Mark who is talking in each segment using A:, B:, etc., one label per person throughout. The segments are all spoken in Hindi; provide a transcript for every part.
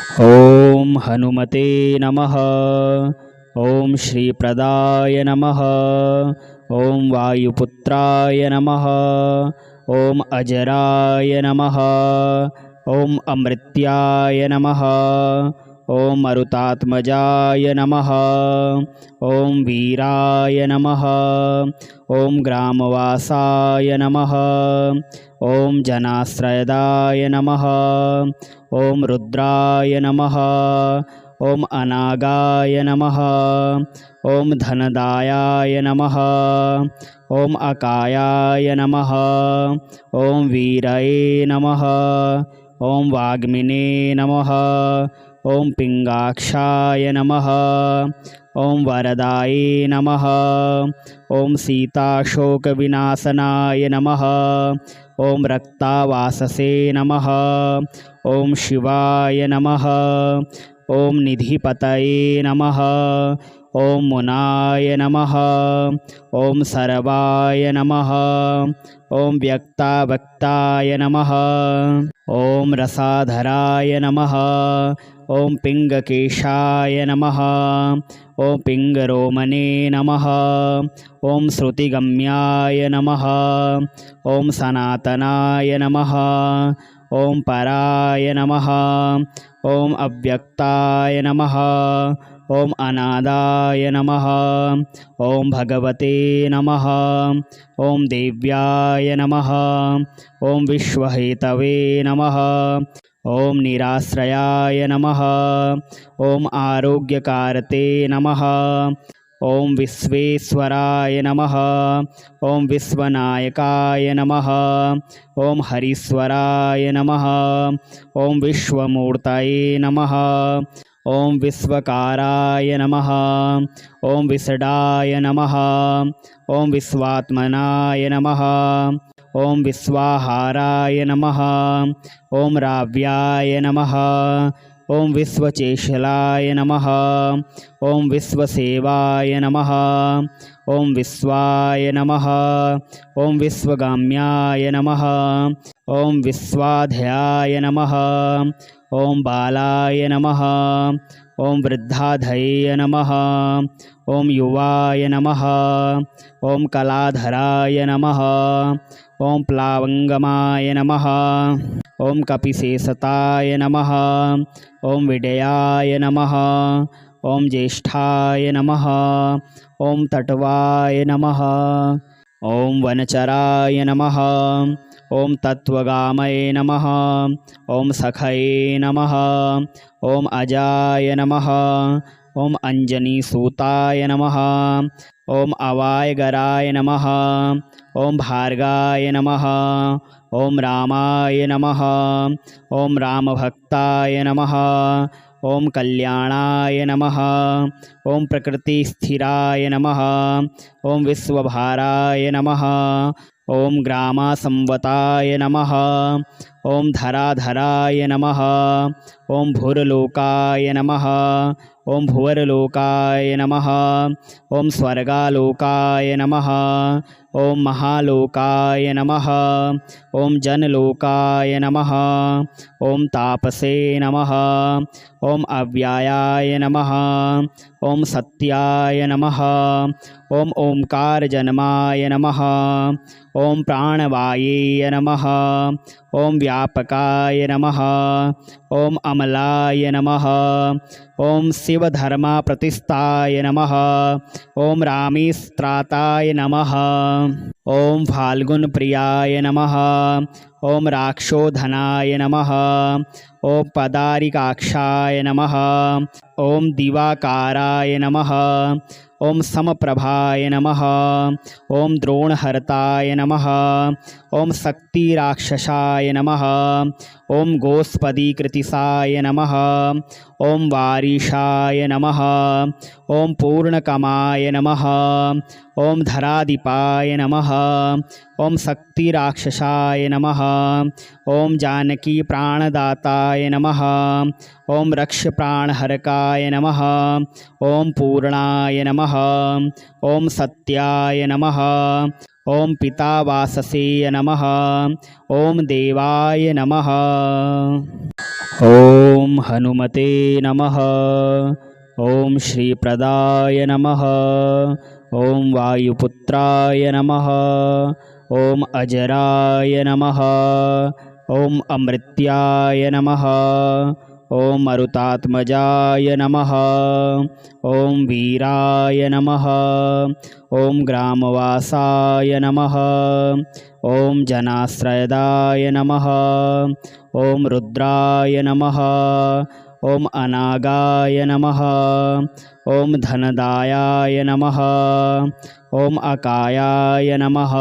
A: ओम हनुमते नमः। ओम श्रीप्रदाय नमः। ओम वायुपुत्राय नमः। ओम अजराय नमः। ओम अमृत्याय नमः। ओम मरुतात्मजाय नमः। ओम वीराय नमः। ओम ग्रामवासाय नमः। ओम जनाश्रयदाय नमः। ओम रुद्राय नमः। ओम अनागाय नमः। ओम धनदायाय नमः। ओम अकायाय नमः। ओम वीरये नमः। ओम वाग्मिने नमः। ओम पिंगाक्षाय नमः। ओम वरदाये नमः। ओम सीताशोकविनाशनाय नमः। ओम रक्तावाससे नमः। ओम शिवाय नमः। ओम निधिपतये नमः। ओम मुनाय नमः। ओम सर्वाय नमः। ओम व्यक्तावक्ताय नमः। ओम रसाधराय नमः। ओम पिंगकेशाय नमः। ओम पिंगरोमणे नमः। ओम श्रुतिगम्याय नमः। ओम सनातनाय नमः। ओम पराय नमः। ओम अव्यक्ताय नमः। ओम अनादाय नमः। ओम भगवते नमः। ओम देव्याय नमः। ओम विश्वहेतवे नमः। ओम निराश्रयाय नमः। ओम आरोग्यकारते नमः। ओम विश्वेश्वराय नमः। ओम विश्वनायकाय नमः। ओम हरीश्वराय नमः। ओम विश्वमूर्तये नमः। ओम विश्वकाराय नमः। ओम विषडाय नमः। ओम विश्वात्मनाय नमः। ओम विश्वाहाराय नमः। ओम राव्याय नमः। ओम विश्वचेशलाय नमः। ओम विश्वसेवाय नमः। ओम विश्वाय नमः। ओम विश्वगाम्याय नमः। ओम विश्वाध्याय नमः। ओम बालाय नमः। ओम वृद्धाधये नमः। ओम युवाय नमः। ओम कलाधराय नमः। ओम प्लावंगमाय नमः। ओम कपिशेषताय नमः। ओम विडयाय नमः। ओम ज्येष्ठाय नमः। ओम तटवाय नमः। ओम वनचराय नमः। ओम तत्वगामये नमः। ओम सखये नमः। ओम अजाय नमः। ओम अंजनीसूताय नमः। ओम अवायगराय नमः। ओम भार्गाय नमः। ओम रामाय नमः। ओम रामभक्ताय नमः। ओम कल्याणाय नमः। ओम प्रकृतिस्थिराय नमः। ओम विश्वभाराय नमः। ओम ग्रामासंवताय नमः। ओम धराधराय नमः। ओम भूर्लोकाय नमः। ओम भुवर्लोकाय नमः। ओम स्वर्गालोकाय नमः। ओम महालोकाय नमः। ओम जनलोकाय नमः। ओम तापसे नमः। ओम अव्यायाय नमः। ओम सत्याय नमः। ओम ओंकारजन्माय नमः। ओम प्राणवाये नमः। ओम व्यापकाय नमः। ओम अमलाय नमः। ओम शिवधर्मप्रतिष्ठाय नमः। ओम रामेस्त्राताय नमः। ओम फाल्गुनप्रियाय नमः। ओम राक्षोधनाय नमः। ओम पदारिकाक्षाय नमः। ओम दिवाकाराय नमः। ओम समप्रभाय नमः। ओम द्रोणहर्ताय नमः। ओम शक्तिराक्षसाय नमः। ओम गोस्पदीकृतिसाय नमः। ओम वारीशाय नमः। ओम पूर्णकमाय नमः। ओम धराधिपाय नमः। ओम शक्तिराक्षसाय नमः। ओम जानकी प्राणदाताय नमः। ओम रक्ष प्राणहरकाय नमः। ओम पूर्णाय नमः। ओम सत्याय नमः। ॐ पितावाससे नमः। ॐ देवाय नमः। ॐ हनुमते नमः। ॐ श्रीप्रदाय नमः। ॐ वायुपुत्राय नमः। ॐ अजराय नमः। ॐ अमृत्याय नमः। ॐ मरुतात्मजाय नमः। ॐ वीराय नमः। ॐ ग्रामवासाय नमः। ॐ जनाश्रयदाय नमः। ॐ रुद्राय नमः। ॐ अनागाय नमः। ॐ धनदायाय नमः। ॐ अकायाय नमः।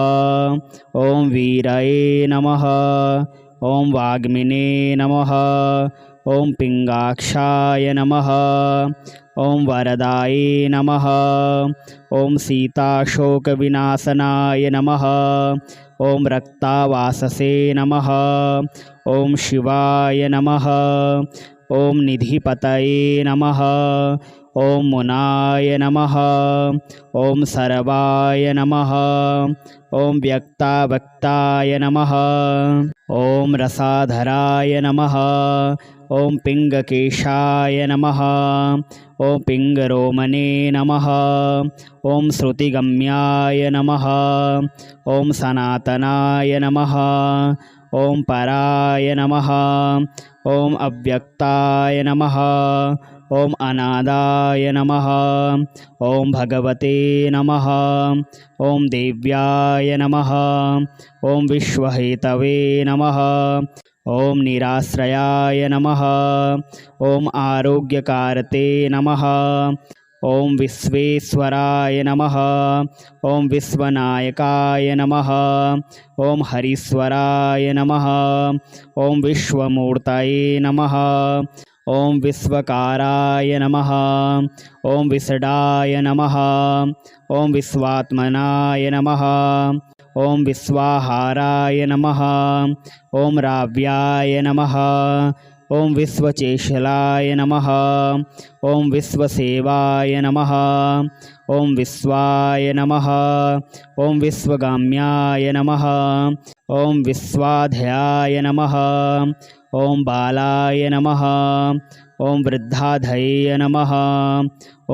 A: ॐ वीरये नमः। ॐ वाग्मिने नमः। ॐ पिङ्गाक्षाय नमः। ॐ वरदाये नमः। ॐ सीताशोकविनाशनाय नमः। ॐ रक्तावाससे नमः। ॐ शिवाय नमः। ॐ निधिपतये नमः। ॐ मुनाय नमः। ॐ सर्वाय नमः। ॐ व्यक्तावक्ताय नमः। ॐ रसाधराय नमः। ॐ पिङ्गकेशाय नमः। ॐ पिङ्गरोमणे नमः। ॐ श्रुतिगम्याय नमः। ॐ सनातनाय नमः। ॐ पराय नमः। ॐ अव्यक्ताय नमः। ॐ अनादाय नमः। ॐ भगवते नमः। ॐ देव्याय नमः। ॐ विश्वहेतवे नमः। ॐ निराश्रयाय नमः। ॐ आरोग्यकारते नमः। ॐ विश्वेश्वराय नमः। ॐ विश्वनायकाय नमः। ॐ हरीश्वराय नमः। ॐ विश्वमूर्तये नमः। ॐ विश्वकाराय नमः। ॐ विषडाय नमः। ॐ विश्वात्मनाय नमः। ॐ विश्वाहाराय नमः। ॐ राव्याय नमः। ॐ विश्वचेशलाय नमः। ॐ विश्वसेवाय नमः। ॐ विश्वाय नमः। ॐ विश्वगाम्याय नमः। ॐ विश्वाध्याय नमः। ॐ बालाय नमः। ॐ वृद्धाधये नमः।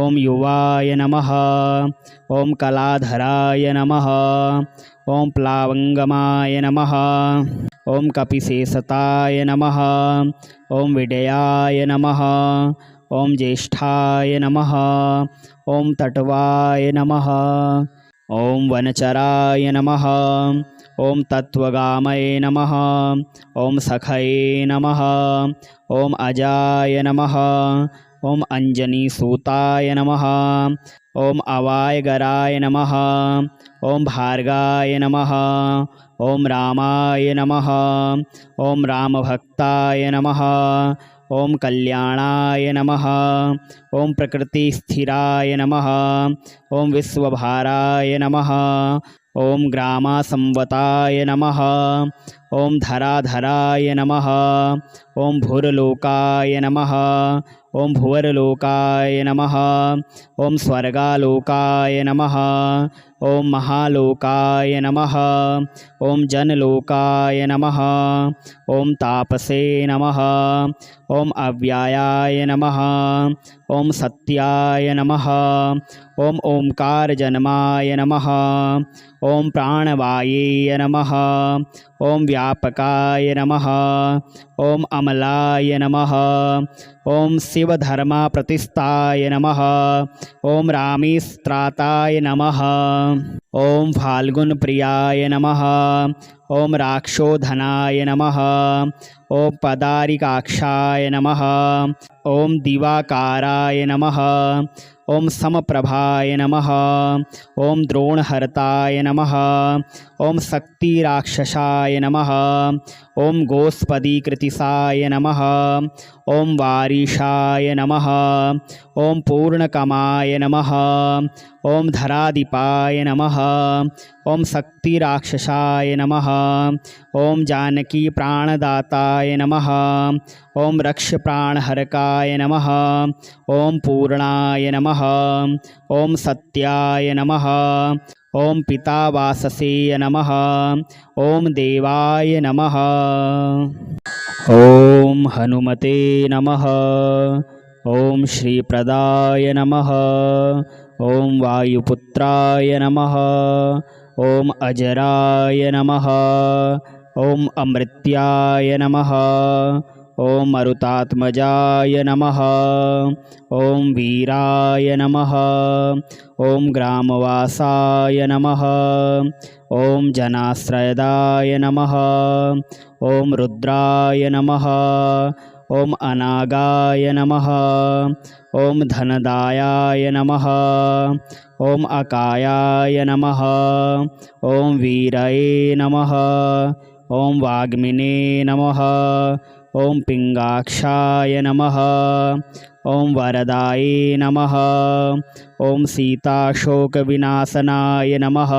A: ॐ युवाय नमः। ॐ कलाधराय नमः। ॐ प्लावङ्गमाय नमः। ॐ कपिशेषताय नमः। ॐ विडयाय नमः। ॐ ज्येष्ठाय नमः। ॐ तट्वाय नमः। ॐ वनचराय नमः। ॐ तत्त्वगामये नमः। ॐ सखये नमः। ॐ अजाय नमः। ॐ अञ्जनीसूताय नमः। ॐ अवायगराय नमः। ॐ भार्गाय नमः। ॐ रामाय नमः। ॐ रामभक्ताय नमः। ॐ कल्याणाय नमः। ॐ प्रकृतिस्थिराय नमः। ॐ विश्वभाराय नमः। ॐ ग्रामसंवताय नमः। ॐ धराधराय नमः। ॐ भूर्लोकाय नमः। ॐ भुवर्लोकाय नमः। ॐ स्वर्गालोकाय नमः। ॐ महालोकाय नमः। ॐ जनलोकाय नमः। ॐ तापसे नमः। ॐ अव्ययाय नमः। ॐ सत्याय नमः। ॐ ओंकारजन्माय नमः। ॐ प्राणवाये नमः। ॐ व्यापकाय नमः। ॐ अमलाय नमः। ॐ शिवधर्मप्रतिष्ठाय नमः। ॐ रामेस्त्राताय नमः। ॐ फाल्गुनप्रियाय नमः। ॐ राक्षोधनाय नमः। ॐ पदारिकाक्षाय नमः। ॐ दिवाकाराय नमः। ॐ समप्रभाय नमः। ॐ द्रोणहर्ताय नमः। ॐ शक्तिराक्षसाय नमः। ॐ गोस्पदीकृतिसाय नमः। ॐ वारीशाय नमः। ॐ पूर्णकमाय नमः। ॐ धराधिपाय नमः। ॐ शक्तिराक्षसाय नमः। ॐ जानकी प्राणदाताय नमः। ॐ रक्षप्राणहरकाय नमः। ॐ पूर्णाय नमः। ॐ सत्याय नमः। ॐ पितावाससे नमः। ॐ देवाय नमः। ॐ हनुमते नमः। ॐ श्रीप्रदाय नमः। ॐ वायुपुत्राय नमः। ॐ अजराय नमः। ॐ अमृत्याय नमः। ॐ मरुतात्मजाय नमः। ॐ वीराय नमः। ॐ ग्रामवासाय नमः। ॐ जनाश्रयदाय नमः। ॐ रुद्राय नमः। ॐ अनागाय नमः। ॐ धनदायाय नमः। ॐ अकायाय नमः। ॐ वीरये नमः। ॐ वाग्मिने नमः। ॐ पिङ्गाक्षाय नमः। ॐ वरदाये नमः। ॐ सीताशोकविनाशनाय नमः।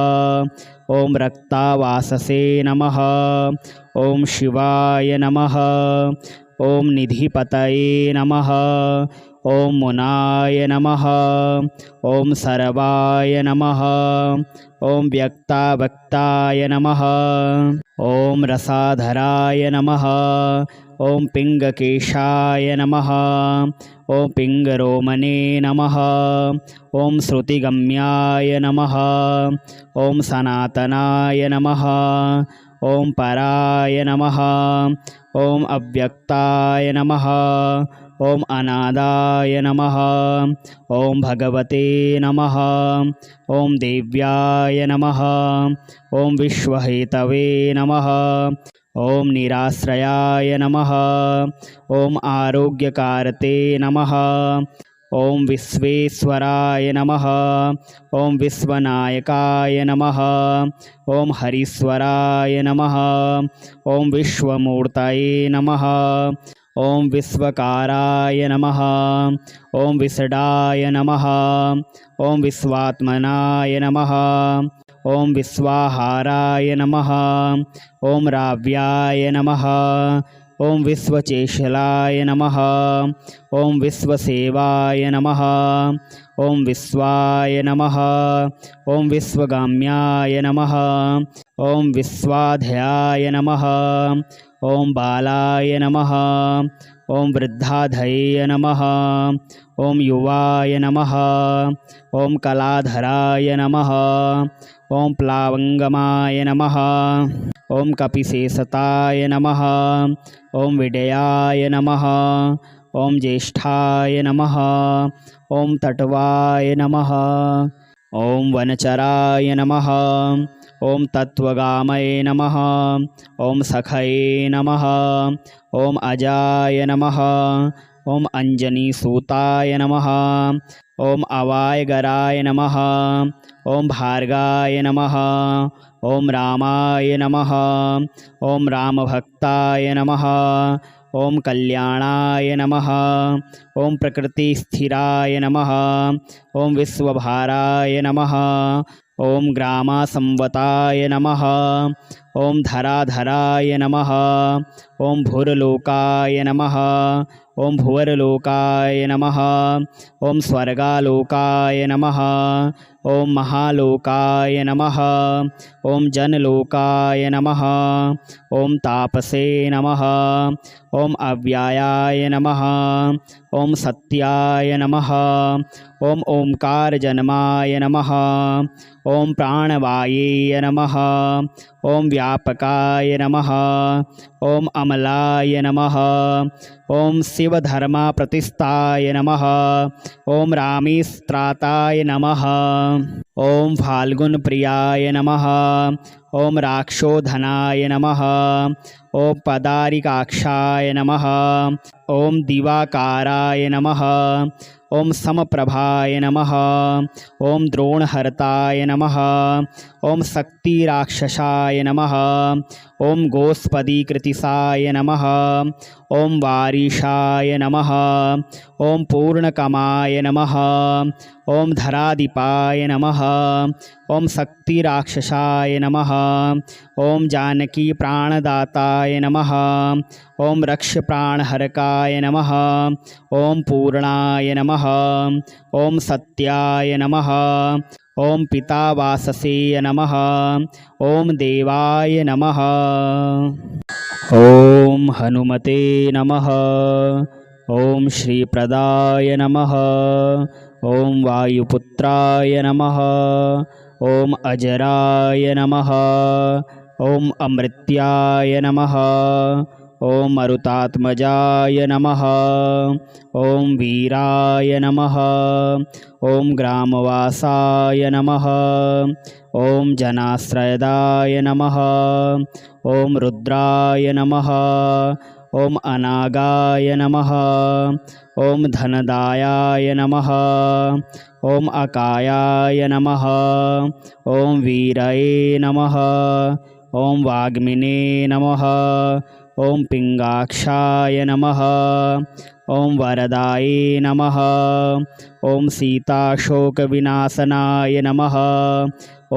A: ॐ रक्तावाससे नमः। ॐ शिवाय नमः। ॐ निधिपतये नमः। ॐ मुनाय नमः। ॐ सर्वाय नमः। ॐ व्यक्तावक्ताय नमः। ॐ रसाधराय नमः। ॐ पिङ्गकेशाय नमः। ॐ पिङ्गरोमणे नमः। ॐ श्रुतिगम्याय नमः। ॐ सनातनाय नमः। ॐ पराय नमः। ॐ अव्यक्ताय नमः। ॐ अनादाय नमः। ॐ भगवते नमः। ॐ देव्याय नमः। ॐ विश्वहेतवे नमः। ॐ निराश्रयाय नमः। ॐ आरोग्यकारते नमः। ॐ विश्वेश्वराय नमः। ॐ विश्वनायकाय नमः। ॐ हरीश्वराय नमः। ॐ विश्वमूर्तये नमः। ॐ विश्वकाराय नमः। ॐ विषडाय नमः। ॐ विश्वात्मनाय नमः। ॐ विश्वाहाराय नमः। ॐ राव्याय नमः। ॐ विश्वचेशलाय नमः। ॐ विश्वसेवाय नमः। ॐ विश्वाय नमः। ॐ विश्वगाम्याय नमः। ॐ विश्वाध्याय नमः। ॐ बालाय नमः। ॐ वृद्धाधये नमः। ॐ युवाय नमः। ॐ कलाधराय नमः। ॐ प्लावङ्गमाय नमः। ॐ कपिशेषताय नमः। ॐ विडयाय नमः। ॐ ज्येष्ठाय नमः। ॐ तट्वाय नमः। ॐ वनचराय नमः। ॐ तत्त्वगामये नमः। ॐ सखये नमः। ॐ अजाय नमः। ॐ अञ्जनीसूताय नमः। ॐ अवायगराय नमः। ॐ भार्गाय नमः। ॐ रामाय नमः। ॐ रामभक्ताय नमः। ॐ कल्याणाय नमः। ॐ प्रकृतिस्थिराय नमः। ॐ विश्वभाराय नमः। ॐ ग्रामासंवताय नमः। ॐ धराधराय नमः। ॐ भुर्लोकाय नमः। ॐ भुवर्लोकाय नमः। ॐ स्वर्गालोकाय नमः। ॐ महालोकाय नमः। ॐ जनलोकाय नमः। ॐ तापसे नमः। ॐ अव्ययाय नमः। ॐ सत्याय नमः। ॐ ओंकारजन्माय नमः। ॐ प्राणवाये नमः। ॐ व्यापकाय नमः। ॐ अमलाय नमः। ॐ शिवधर्मप्रतिष्ठाय नमः। ॐ रामेस्त्राताय नमः। ॐ फाल्गुनप्रियाय नमः। ॐ राक्षोधनाय नमः। ॐ पदारिकाक्षाय नमः। ॐ दिवाकाराय नमः। ॐ समप्रभाय नमः। ॐ द्रोणहर्ताय नमः। ॐ शक्तिराक्षसाय नमः। ॐ गोस्पदीकृतिसाय नमः। ॐ वारीशाय नमः। ॐ पूर्णकमाय नमः। ॐ धराधिपाय नमः। ॐ शक्तिराक्षसाय नमः। ॐ जानकी प्राणदाताय नमः। ॐ रक्षप्राणहरकाय नमः। ॐ पूर्णाय नमः। ॐ सत्याय नमः। ॐ पितावाससे नमः। ॐ देवाय नमः। ॐ हनुमते नमः। ॐ श्रीप्रदाय नमः। ॐ वायुपुत्राय नमः। ॐ अजराय नमः। ॐ अमृत्याय नमः। ॐ मरुतात्मजाय नमः। ॐ वीराय नमः। ॐ ग्रामवासाय नमः। ॐ जनाश्रयदाय नमः। ॐ रुद्राय नमः। ॐ अनागाय नमः। ॐ धनदायाय नमः। ॐ अकायाय नमः। ॐ वीरये नमः। ॐ वाग्मिने नमः। ॐ पिङ्गाक्षाय नमः। ॐ वरदाये नमः। ॐ सीताशोकविनाशनाय नमः।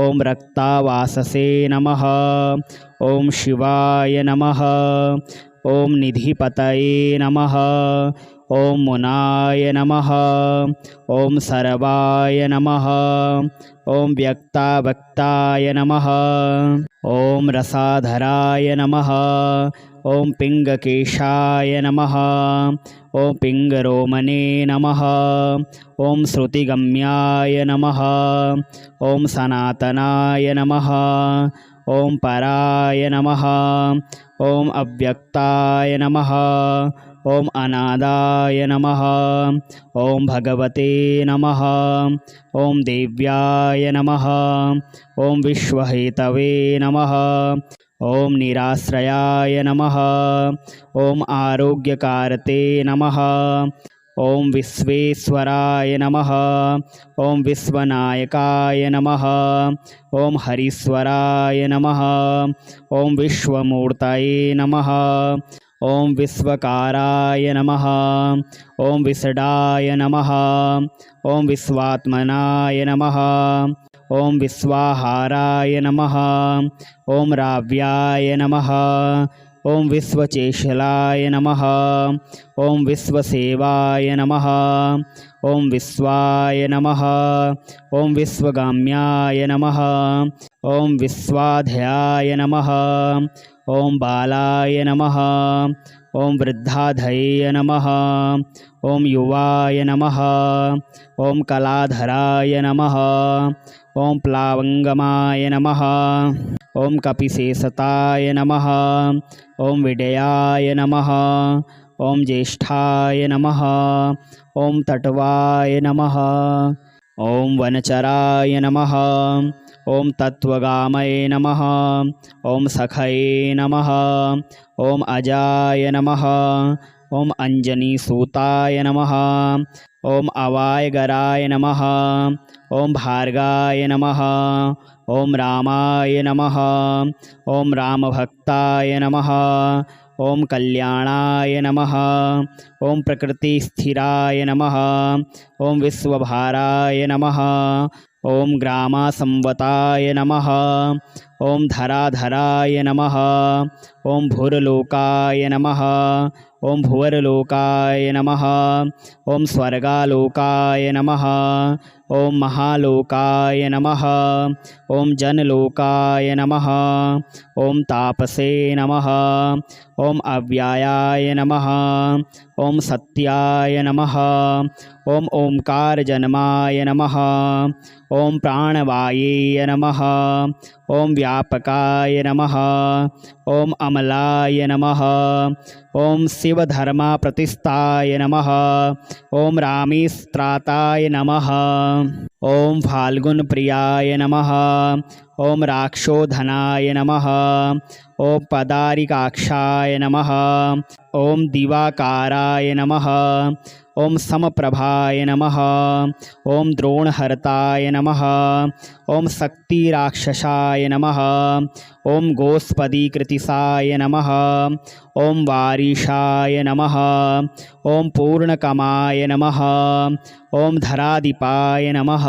A: ॐ रक्तावाससे नमः। ॐ शिवाय नमः। ॐ निधिपतये नमः। ॐ मुनाय नमः। ॐ सर्वाय नमः। ॐ व्यक्तावक्ताय नमः। ॐ रसाधराय नमः। ॐ पिङ्गकेशाय नमः। ॐ पिङ्गरोमणे नमः। ॐ श्रुतिगम्याय नमः। ॐ सनातनाय नमः। ॐ पराय नमः। ॐ अव्यक्ताय नमः। ॐ अनादाय नमः। ॐ भगवते नमः। ॐ देव्याय नमः। ॐ विश्वहेतवे नमः। ॐ निराश्रयाय नमः। ॐ आरोग्यकारते नमः। ॐ विश्वेश्वराय नमः। ॐ विश्वनायकाय नमः। ॐ हरीश्वराय नमः। ॐ विश्वमूर्तये नमः। ॐ विश्वकाराय नमः। ॐ विषडाय नमः। ॐ विश्वात्मनाय नमः। ॐ विश्वाहाराय नमः। ॐ राव्याय नमः। ॐ विश्वचेशलाय नमः। ॐ विश्वसेवाय नमः। ॐ विश्वाय नमः। ॐ विश्वगाम्याय नमः। ॐ विश्वाध्याय नमः। ॐ बालाय नमः। ॐ वृद्धाधये नमः। ॐ युवाय नमः। ॐ कलाधराय नमः। ॐ प्लावङ्गमाय नमः। ॐ कपिशेषताय नमः। ॐ विडयाय नमः। ॐ ज्येष्ठाय नमः। ॐ तट्वाय नमः। ॐ वनचराय नमः। ॐ तत्त्वगामये नमः। ॐ सखये नमः। ॐ अजाय नमः। ॐ अञ्जनीसूताय नमः। ॐ अवायगराय नमः। ॐ भार्गाय नमः। ॐ रामाय नमः। ॐ रामभक्ताय नमः। ॐ कल्याणाय नमः। ॐ प्रकृतिस्थिराय नमः। ॐ विश्वभाराय नमः। ॐ ग्रामासंवताय नमः। ॐ धराधराय नमः। ॐ भुर्लोकाय नमः। ॐ भुवर्लोकाय नमः। ॐ स्वर्गालोकाय नमः। ॐ महालोकाय नमः। ॐ जनलोकाय नमः। ॐ तापसे नमः। ॐ अव्ययाय नमः। ॐ सत्याय नमः। ॐ ओंकारजन्माय नमः। ॐ प्राणवाये नमः। ॐ व्यापकाय नमः। ॐ अमलाय नमः। ॐ शिवधर्मप्रतिष्ठाय नमः। ॐ रामेस्त्राताय नमः। ॐ फाल्गुनप्रियाय नमः। ॐ राक्षोधनाय नमः। ॐ पदारिकाक्षाय नमः। ॐ दिवाकाराय नमः। ॐ समप्रभाय नमः। ॐ द्रोणहर्ताय नमः। ॐ शक्तिराक्षसाय नमः। ॐ गोस्पदीकृतिसाय नमः। ॐ वारीशाय नमः। ॐ पूर्णकमाय नमः। ॐ धराधिपाय नमः।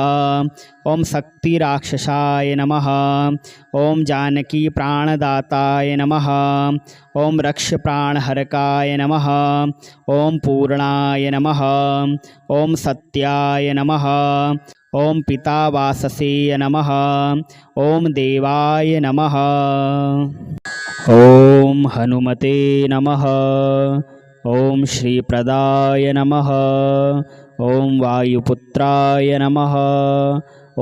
A: ॐ शक्तिराक्षसाय नमः। ॐ जानकी प्राणदाताय नमः। ॐ रक्षप्राणहरकाय नमः। ॐ पूर्णाय नमः। ॐ सत्याय नमः। ॐ पितावाससे नमः। ॐ देवाय नमः। ॐ हनुमते नमः। ॐ श्रीप्रदाय नमः। ॐ वायुपुत्राय नमः।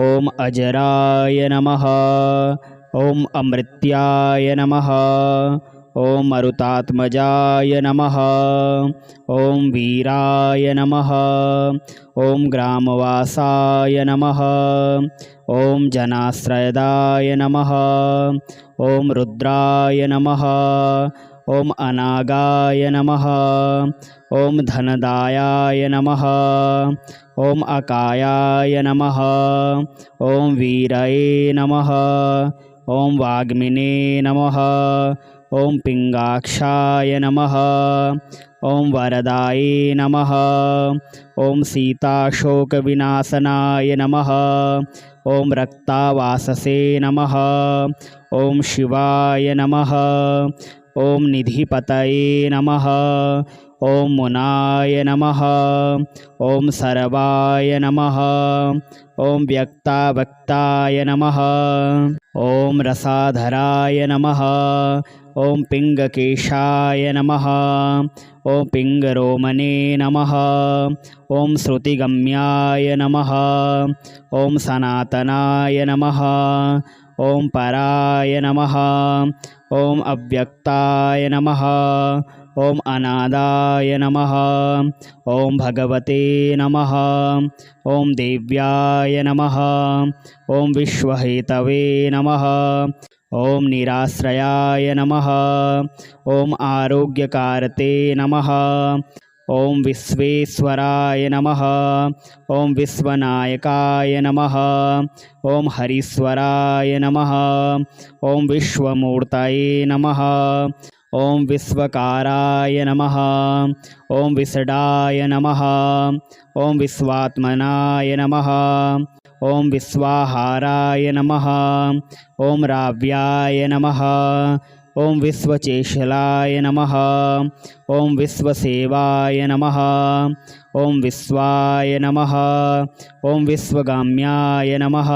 A: ॐ अजराय नमः। ॐ अमृत्याय नमः। ॐ मरुतात्मजाय नमः। ॐ वीराय नमः। ॐ ग्रामवासाय नमः। ॐ जनाश्रयदाय नमः। ॐ रुद्राय नमः। ॐ अनागाय नमः। ॐ धनदायाय नमः। ॐ अकायाय नमः। ॐ वीरये नमः। ॐ वाग्मिने नमः। ॐ पिङ्गाक्षाय नमः। ॐ वरदाये नमः। ॐ सीताशोकविनाशनाय नमः। ॐ रक्तावाससे नमः। ॐ शिवाय नमः। ॐ निधिपतये नमः। ॐ मुनाय नमः। ॐ सर्वाय नमः। ॐ व्यक्तावक्ताय नमः। ॐ रसाधराय नमः। ॐ पिङ्गकेशाय नमः। ॐ पिङ्गरोमणे नमः। ॐ श्रुतिगम्याय नमः। ॐ सनातनाय नमः। ॐ पराय नमः। ॐ अव्यक्ताय नमः। ॐ अनादाय नमः। ॐ भगवते नमः। ॐ देव्याय नमः। ॐ विश्वहेतवे नमः। ॐ निराश्रयाय नमः। ॐ आरोग्यकारते नमः। ॐ विश्वेश्वराय नमः। ॐ विश्वनायकाय नमः। ॐ हरीश्वराय नमः। ॐ विश्वमूर्तये नमः। ॐ विश्वकाराय नमः। ॐ विषडाय नमः। ॐ विश्वात्मनाय नमः। ॐ विश्वाहाराय नमः। ॐ राव्याय नमः। ॐ विश्वचेशलाय नमः। ॐ विश्वसेवाय नमः। ॐ विश्वाय नमः। ॐ विश्वगाम्याय नमः।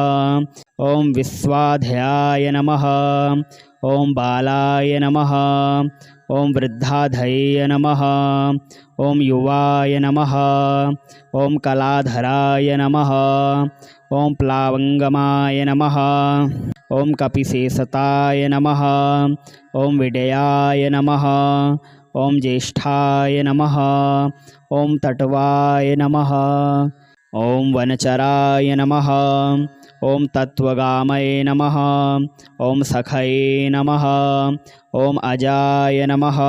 A: ॐ विश्वाध्याय नमः। ॐ बालाय नमः। ॐ वृद्धाधये नमः। ॐ युवाय नमः। ॐ कलाधराय नमः। ॐ प्लावङ्गमाय नमः। ॐ कपिशेषताय नमः। ॐ विडयाय नमः। ॐ ज्येष्ठाय नमः। ॐ तट्वाय नमः। ॐ वनचराय नमः। ॐ तत्त्वगामये नमः। ॐ सखये नमः। ॐ अजाय नमः।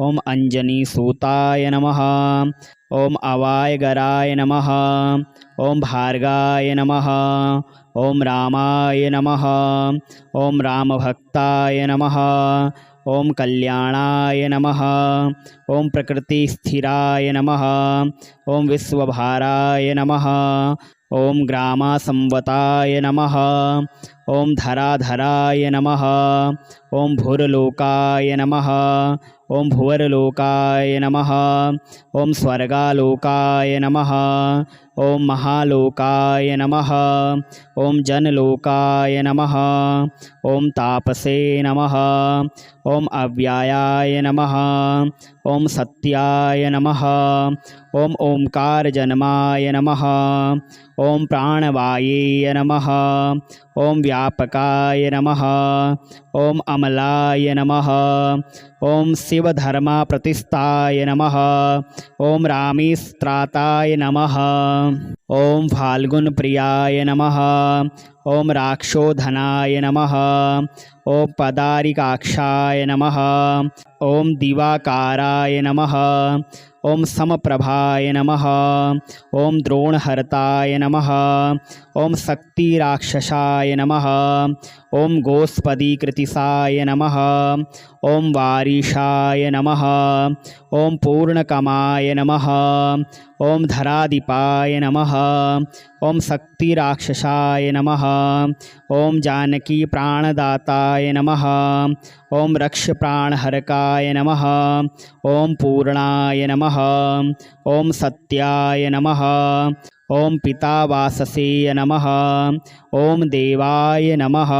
A: ॐ अञ्जनीसूताय नमः। ॐ अवायगराय नमः। ॐ भार्गाय नमः। ॐ रामाय नमः। ॐ रामभक्ताय नमः। ॐ कल्याणाय नमः। ॐ प्रकृतिस्थिराय नमः। ॐ विश्वभाराय नमः। ॐ ग्रामासंवताय नमः। ॐ धराधराय नमः। ॐ भूर्लोकाय नमः। ॐ भुवर्लोकाय नमः। ॐ स्वर्गालोकाय नमः। ॐ महालोकाय नमः। ॐ जनलोकाय नमः। ॐ तापसे नमः। ॐ अव्ययाय नमः। ॐ सत्याय नमः। ॐ ओंकारजन्माय नमः। ॐ प्राणवाये नमः। ॐ व्यापकाय नमः। ॐ अमलाय नमः। ॐ शिवधर्मप्रतिष्ठाय नमः। ॐ रामेस्त्राताय नमः। ॐ फाल्गुनप्रियाय नमः। ॐ राक्षोधनाय नमः। ॐ पदारिकाक्षाय नमः। ॐ दिवाकाराय नमः। ॐ समप्रभाय नमः। ॐ द्रोणहर्ताय नमः। ॐ शक्तिराक्षसाय नमः। ॐ गोस्पदीकृतिसाय नमः। ॐ वारीशाय नमः। ॐ पूर्णकमाय नमः। ॐ धराधिपाय नमः। ॐ शक्तिराक्षसाय नमः। ॐ जानकीप्राणदाताय नमः। ॐ रक्षप्राणहरकाय नमः। ॐ पूर्णाय नमः। ॐ सत्याय नमः। ಓಂ ಪಿತಾವಾಸಸೇ ನಮಃ. ಓಂ ದೇವಾಯ ನಮಃ.